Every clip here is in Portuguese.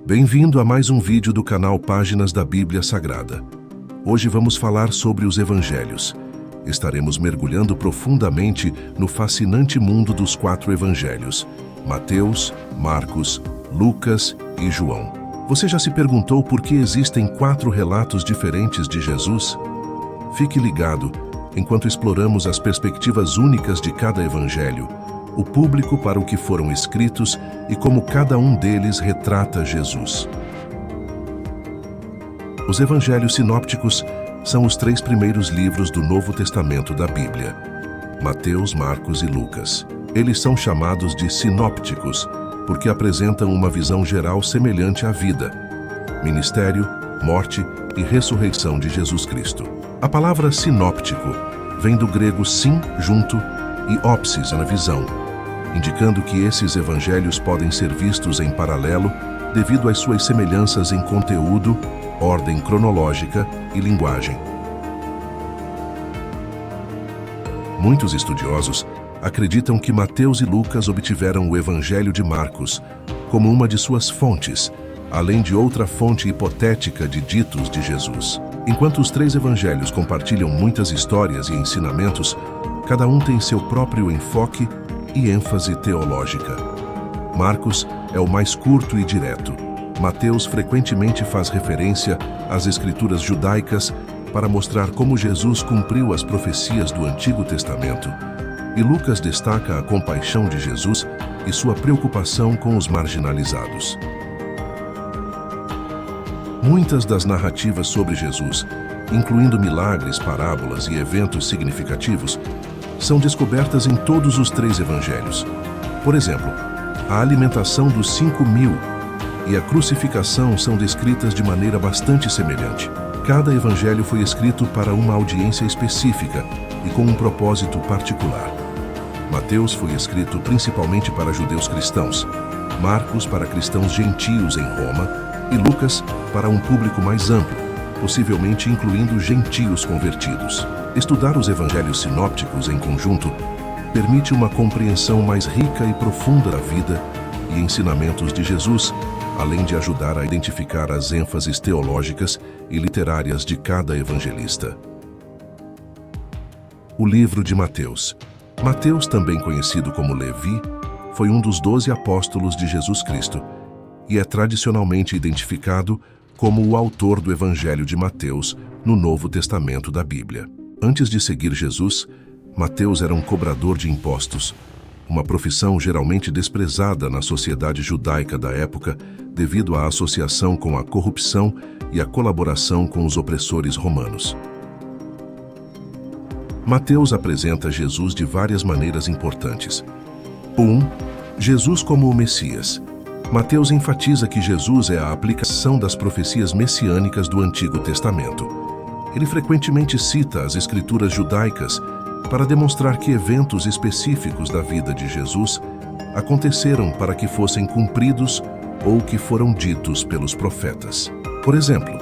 Bem-vindo a mais um vídeo do canal Páginas da Bíblia Sagrada. Hoje vamos falar sobre os Evangelhos. Estaremos mergulhando profundamente no fascinante mundo dos 4 Evangelhos: Mateus, Marcos, Lucas e João. Você já se perguntou por que existem 4 relatos diferentes de Jesus? Fique ligado enquanto exploramos as perspectivas únicas de cada Evangelho, o público para o que foram escritos e como cada um deles retrata Jesus. Os Evangelhos sinópticos são os 3 primeiros livros do Novo Testamento da Bíblia: Mateus, Marcos e Lucas. Eles são chamados de sinópticos porque apresentam uma visão geral semelhante à vida, ministério, morte e ressurreição de Jesus Cristo. A palavra sinóptico vem do grego sin, junto, e ópsis, na visão, indicando que esses evangelhos podem ser vistos em paralelo devido às suas semelhanças em conteúdo, ordem cronológica e linguagem. Muitos estudiosos acreditam que Mateus e Lucas obtiveram o Evangelho de Marcos como uma de suas fontes, além de outra fonte hipotética de ditos de Jesus. Enquanto os 3 evangelhos compartilham muitas histórias e ensinamentos, cada um tem seu próprio enfoque e ênfase teológica. Marcos é o mais curto e direto. Mateus frequentemente faz referência às escrituras judaicas para mostrar como Jesus cumpriu as profecias do Antigo Testamento. E Lucas destaca a compaixão de Jesus e sua preocupação com os marginalizados. Muitas das narrativas sobre Jesus, incluindo milagres, parábolas e eventos significativos, são descobertas em todos os 3 evangelhos. Por exemplo, a alimentação dos 5.000 e a crucificação são descritas de maneira bastante semelhante. Cada evangelho foi escrito para uma audiência específica e com um propósito particular. Mateus foi escrito principalmente para judeus cristãos, Marcos para cristãos gentios em Roma e Lucas para um público mais amplo, possivelmente incluindo gentios convertidos. Estudar os evangelhos sinópticos em conjunto permite uma compreensão mais rica e profunda da vida e ensinamentos de Jesus, além de ajudar a identificar as ênfases teológicas e literárias de cada evangelista. O livro de Mateus. Mateus, também conhecido como Levi, foi um dos 12 apóstolos de Jesus Cristo e é tradicionalmente identificado como o autor do Evangelho de Mateus no Novo Testamento da Bíblia. Antes de seguir Jesus, Mateus era um cobrador de impostos, uma profissão geralmente desprezada na sociedade judaica da época devido à associação com a corrupção e a colaboração com os opressores romanos. Mateus apresenta Jesus de várias maneiras importantes. 1. Jesus como o Messias. Mateus enfatiza que Jesus é a aplicação das profecias messiânicas do Antigo Testamento. Ele frequentemente cita as escrituras judaicas para demonstrar que eventos específicos da vida de Jesus aconteceram para que fossem cumpridos ou que foram ditos pelos profetas. Por exemplo,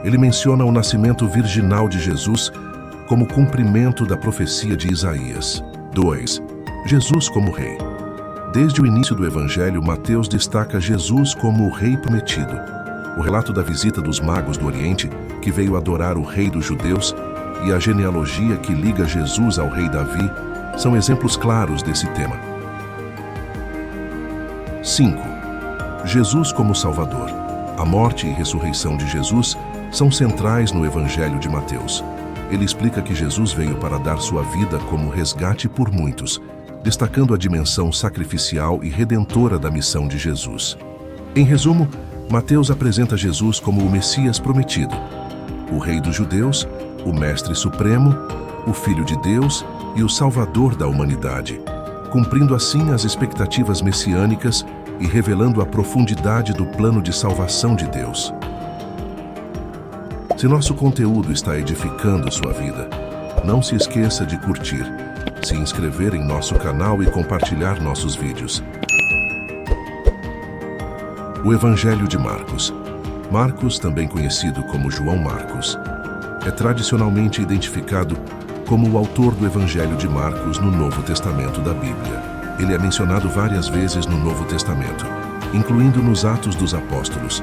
ele menciona o nascimento virginal de Jesus como cumprimento da profecia de Isaías. 2. Jesus como rei. Desde o início do Evangelho, Mateus destaca Jesus como o rei prometido. O relato da visita dos magos do Oriente, que veio adorar o rei dos judeus, e a genealogia que liga Jesus ao rei Davi, são exemplos claros desse tema. 5. Jesus como Salvador. A morte e ressurreição de Jesus são centrais no Evangelho de Mateus. Ele explica que Jesus veio para dar sua vida como resgate por muitos, destacando a dimensão sacrificial e redentora da missão de Jesus. Em resumo, Mateus apresenta Jesus como o Messias prometido, o Rei dos Judeus, o Mestre Supremo, o Filho de Deus e o Salvador da humanidade, cumprindo assim as expectativas messiânicas e revelando a profundidade do plano de salvação de Deus. Se nosso conteúdo está edificando sua vida, não se esqueça de curtir, se inscrever em nosso canal e compartilhar nossos vídeos. O Evangelho de Marcos. Marcos, também conhecido como João Marcos, é tradicionalmente identificado como o autor do Evangelho de Marcos no Novo Testamento da Bíblia. Ele é mencionado várias vezes no Novo Testamento, incluindo nos Atos dos Apóstolos,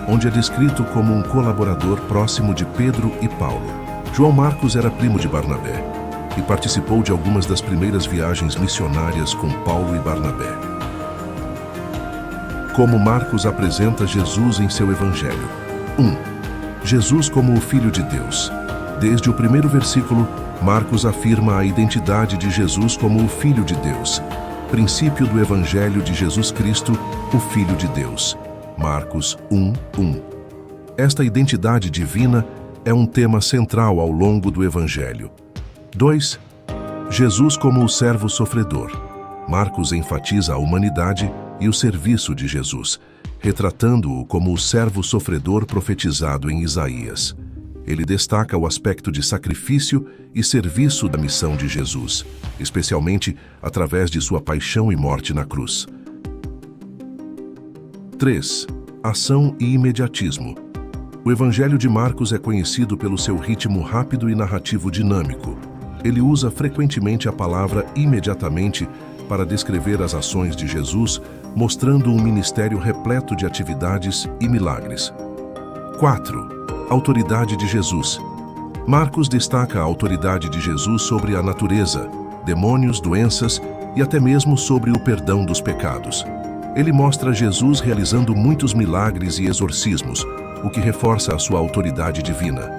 onde é descrito como um colaborador próximo de Pedro e Paulo. João Marcos era primo de Barnabé e participou de algumas das primeiras viagens missionárias com Paulo e Barnabé. Como Marcos apresenta Jesus em seu Evangelho. 1. Jesus como o Filho de Deus. Desde o primeiro versículo, Marcos afirma a identidade de Jesus como o Filho de Deus, princípio do Evangelho de Jesus Cristo, o Filho de Deus. Marcos 1:1. Esta identidade divina é um tema central ao longo do Evangelho. 2. Jesus como o servo sofredor. Marcos enfatiza a humanidade e o serviço de Jesus, retratando-o como o servo sofredor profetizado em Isaías. Ele destaca o aspecto de sacrifício e serviço da missão de Jesus, especialmente através de sua paixão e morte na cruz. 3. Ação e imediatismo. O Evangelho de Marcos é conhecido pelo seu ritmo rápido e narrativo dinâmico. Ele usa frequentemente a palavra imediatamente para descrever as ações de Jesus, mostrando um ministério repleto de atividades e milagres. 4. Autoridade de Jesus. Marcos destaca a autoridade de Jesus sobre a natureza, demônios, doenças e até mesmo sobre o perdão dos pecados. Ele mostra Jesus realizando muitos milagres e exorcismos, o que reforça a sua autoridade divina.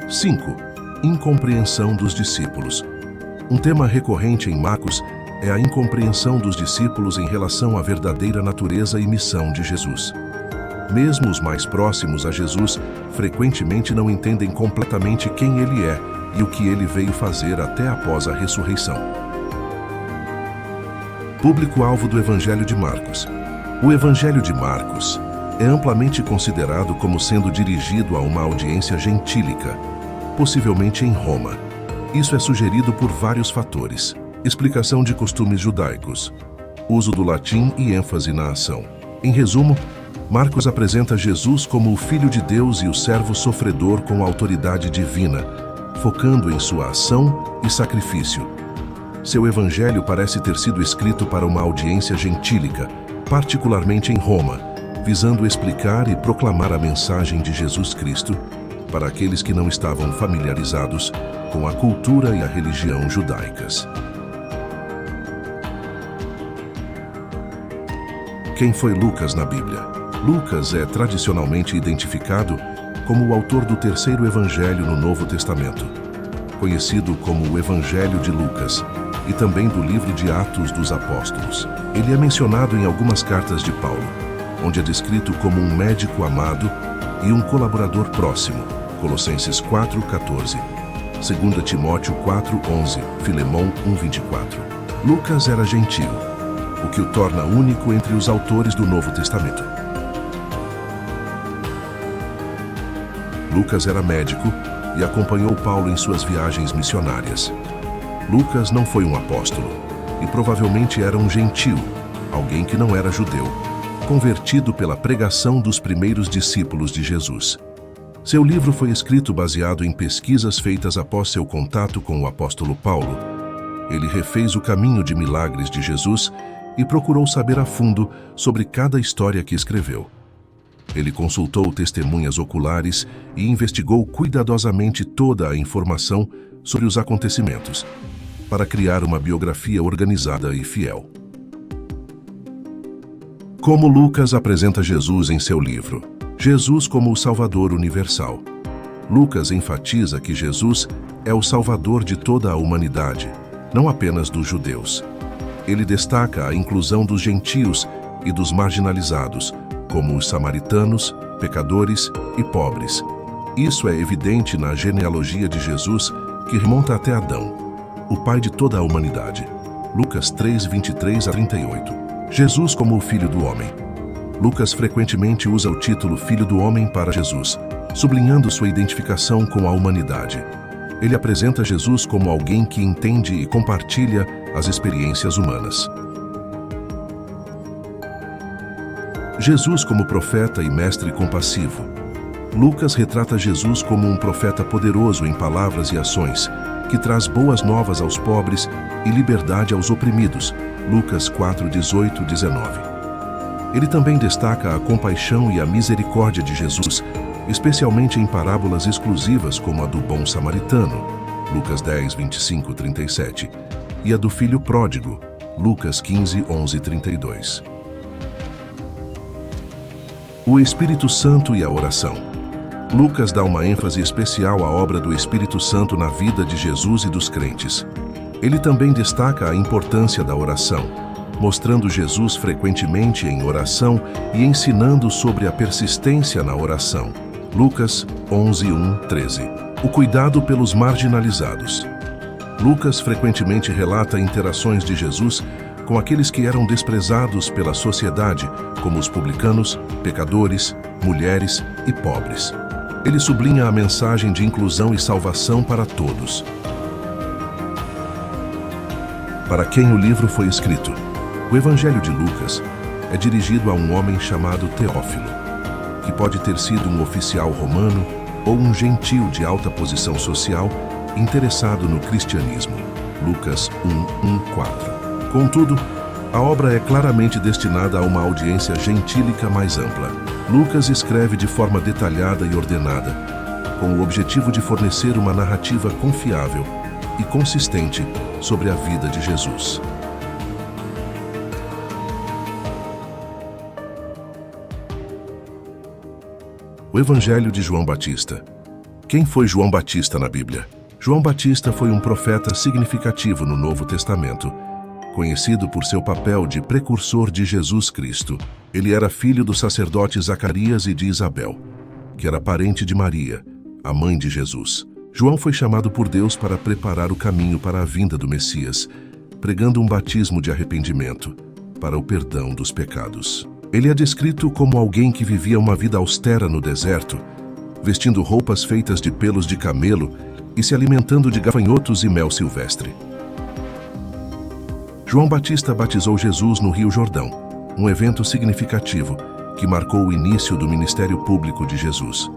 5. Incompreensão dos discípulos. Um tema recorrente em Marcos é a incompreensão dos discípulos em relação à verdadeira natureza e missão de Jesus. Mesmo os mais próximos a Jesus frequentemente não entendem completamente quem ele é e o que ele veio fazer até após a ressurreição. Público-alvo do Evangelho de Marcos. O Evangelho de Marcos é amplamente considerado como sendo dirigido a uma audiência gentílica, possivelmente em Roma. Isso é sugerido por vários fatores: explicação de costumes judaicos, uso do latim e ênfase na ação. Em resumo, Marcos apresenta Jesus como o Filho de Deus e o servo sofredor com autoridade divina, focando em sua ação e sacrifício. Seu evangelho parece ter sido escrito para uma audiência gentílica, particularmente em Roma, visando explicar e proclamar a mensagem de Jesus Cristo para aqueles que não estavam familiarizados com a cultura e a religião judaicas. Quem foi Lucas na Bíblia? Lucas é tradicionalmente identificado como o autor do terceiro evangelho no Novo Testamento, conhecido como o Evangelho de Lucas, e também do livro de Atos dos Apóstolos. Ele é mencionado em algumas cartas de Paulo, onde é descrito como um médico amado e um colaborador próximo, Colossenses 4:14, 2 Timóteo 4:11, Filemão 1:24. Lucas era gentio, o que o torna único entre os autores do Novo Testamento. Lucas era médico e acompanhou Paulo em suas viagens missionárias. Lucas não foi um apóstolo e provavelmente era um gentio, alguém que não era judeu, convertido pela pregação dos primeiros discípulos de Jesus. Seu livro foi escrito baseado em pesquisas feitas após seu contato com o apóstolo Paulo. Ele refez o caminho de milagres de Jesus e procurou saber a fundo sobre cada história que escreveu. Ele consultou testemunhas oculares e investigou cuidadosamente toda a informação sobre os acontecimentos, para criar uma biografia organizada e fiel. Como Lucas apresenta Jesus em seu livro? Jesus como o Salvador universal. Lucas enfatiza que Jesus é o Salvador de toda a humanidade, não apenas dos judeus. Ele destaca a inclusão dos gentios e dos marginalizados, como os samaritanos, pecadores e pobres. Isso é evidente na genealogia de Jesus, que remonta até Adão, o pai de toda a humanidade. Lucas 3:23-38. Jesus como o Filho do Homem. Lucas frequentemente usa o título Filho do Homem para Jesus, sublinhando sua identificação com a humanidade. Ele apresenta Jesus como alguém que entende e compartilha as experiências humanas. Jesus como profeta e mestre compassivo. Lucas retrata Jesus como um profeta poderoso em palavras e ações, que traz boas novas aos pobres e liberdade aos oprimidos. Lucas 4:18-19. Ele também destaca a compaixão e a misericórdia de Jesus, especialmente em parábolas exclusivas como a do bom samaritano, Lucas 10, 25, 37, e a do filho pródigo, Lucas 15, 11, 32. O Espírito Santo e a oração. Lucas dá uma ênfase especial à obra do Espírito Santo na vida de Jesus e dos crentes. Ele também destaca a importância da oração, mostrando Jesus frequentemente em oração e ensinando sobre a persistência na oração. Lucas 11, 1, 13. O cuidado pelos marginalizados. Lucas frequentemente relata interações de Jesus com aqueles que eram desprezados pela sociedade, como os publicanos, pecadores, mulheres e pobres. Ele sublinha a mensagem de inclusão e salvação para todos. Para quem o livro foi escrito? O Evangelho de Lucas é dirigido a um homem chamado Teófilo, que pode ter sido um oficial romano ou um gentil de alta posição social interessado no cristianismo. Lucas 1, 1, 4. Contudo, a obra é claramente destinada a uma audiência gentílica mais ampla. Lucas escreve de forma detalhada e ordenada, com o objetivo de fornecer uma narrativa confiável e consistente sobre a vida de Jesus. O Evangelho de João Batista. Quem foi João Batista na Bíblia? João Batista foi um profeta significativo no Novo Testamento, conhecido por seu papel de precursor de Jesus Cristo. Ele era filho do sacerdote Zacarias e de Isabel, que era parente de Maria, a mãe de Jesus. João foi chamado por Deus para preparar o caminho para a vinda do Messias, pregando um batismo de arrependimento para o perdão dos pecados. Ele é descrito como alguém que vivia uma vida austera no deserto, vestindo roupas feitas de pelos de camelo e se alimentando de gafanhotos e mel silvestre. João Batista batizou Jesus no Rio Jordão, um evento significativo que marcou o início do ministério público de Jesus.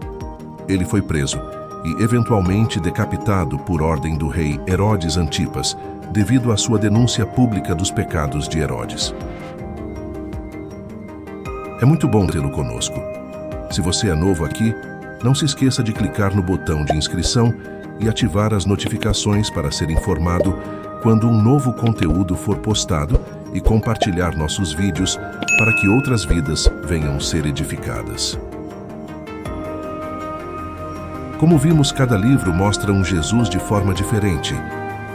Ele foi preso e eventualmente decapitado por ordem do rei Herodes Antipas, devido à sua denúncia pública dos pecados de Herodes. É muito bom tê-lo conosco. Se você é novo aqui, não se esqueça de clicar no botão de inscrição e ativar as notificações para ser informado quando um novo conteúdo for postado e compartilhar nossos vídeos para que outras vidas venham ser edificadas. Como vimos, cada livro mostra um Jesus de forma diferente,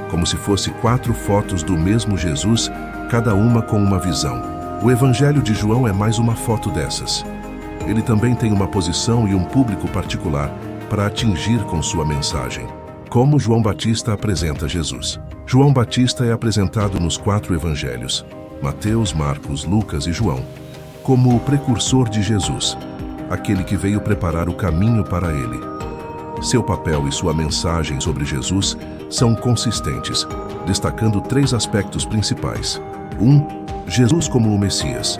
como se fosse 4 fotos do mesmo Jesus, cada uma com uma visão. O Evangelho de João é mais uma foto dessas. Ele também tem uma posição e um público particular para atingir com sua mensagem. Como João Batista apresenta Jesus? João Batista é apresentado nos 4 evangelhos, Mateus, Marcos, Lucas e João, como o precursor de Jesus, aquele que veio preparar o caminho para ele. Seu papel e sua mensagem sobre Jesus são consistentes, destacando 3 aspectos principais. 1. Jesus como o Messias.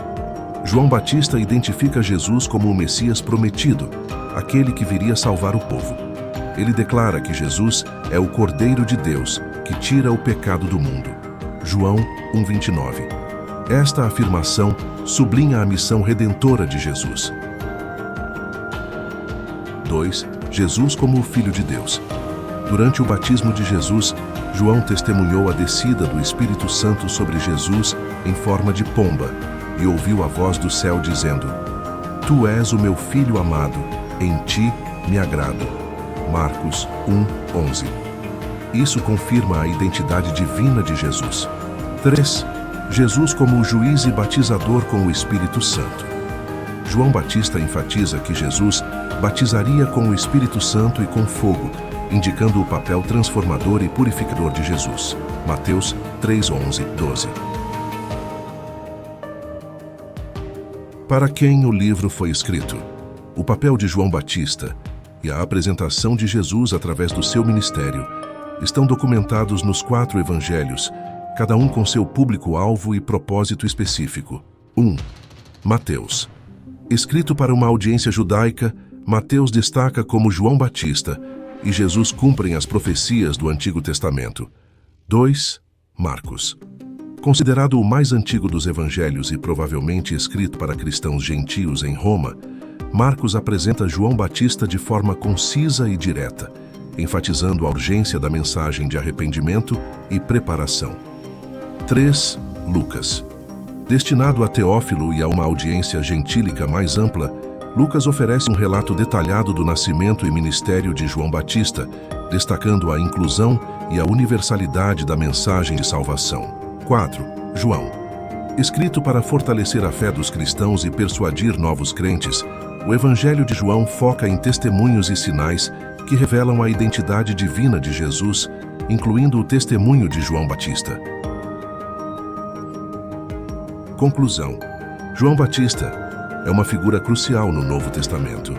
João Batista identifica Jesus como o Messias prometido, aquele que viria salvar o povo. Ele declara que Jesus é o Cordeiro de Deus, que tira o pecado do mundo. João 1,29. Esta afirmação sublinha a missão redentora de Jesus. 2. Jesus como o Filho de Deus. Durante o batismo de Jesus, João testemunhou a descida do Espírito Santo sobre Jesus em forma de pomba e ouviu a voz do céu dizendo: Tu és o meu Filho amado, em ti me agrado. Marcos 1:11. Isso confirma a identidade divina de Jesus. 3. Jesus como o juiz e batizador com o Espírito Santo. João Batista enfatiza que Jesus batizaria com o Espírito Santo e com fogo, indicando o papel transformador e purificador de Jesus. Mateus 3:11-12. Para quem o livro foi escrito? O papel de João Batista e a apresentação de Jesus através do seu ministério estão documentados nos 4 evangelhos, cada um com seu público-alvo e propósito específico. 1. Mateus. Escrito para uma audiência judaica, Mateus destaca como João Batista e Jesus cumprem as profecias do Antigo Testamento. 2. Marcos. Considerado o mais antigo dos evangelhos e provavelmente escrito para cristãos gentios em Roma, Marcos apresenta João Batista de forma concisa e direta, enfatizando a urgência da mensagem de arrependimento e preparação. 3. Lucas. Destinado a Teófilo e a uma audiência gentílica mais ampla, Lucas oferece um relato detalhado do nascimento e ministério de João Batista, destacando a inclusão e a universalidade da mensagem de salvação. 4. João. Escrito para fortalecer a fé dos cristãos e persuadir novos crentes, o Evangelho de João foca em testemunhos e sinais que revelam a identidade divina de Jesus, incluindo o testemunho de João Batista. Conclusão. João Batista é uma figura crucial no Novo Testamento,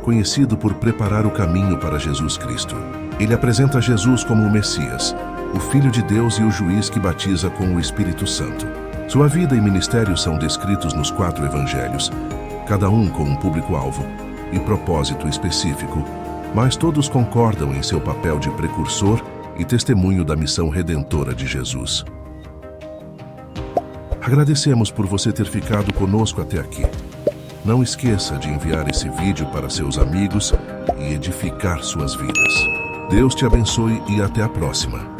conhecido por preparar o caminho para Jesus Cristo. Ele apresenta Jesus como o Messias, o Filho de Deus e o juiz que batiza com o Espírito Santo. Sua vida e ministério são descritos nos 4 evangelhos, cada um com um público-alvo e propósito específico, mas todos concordam em seu papel de precursor e testemunho da missão redentora de Jesus. Agradecemos por você ter ficado conosco até aqui. Não esqueça de enviar esse vídeo para seus amigos e edificar suas vidas. Deus te abençoe e até a próxima.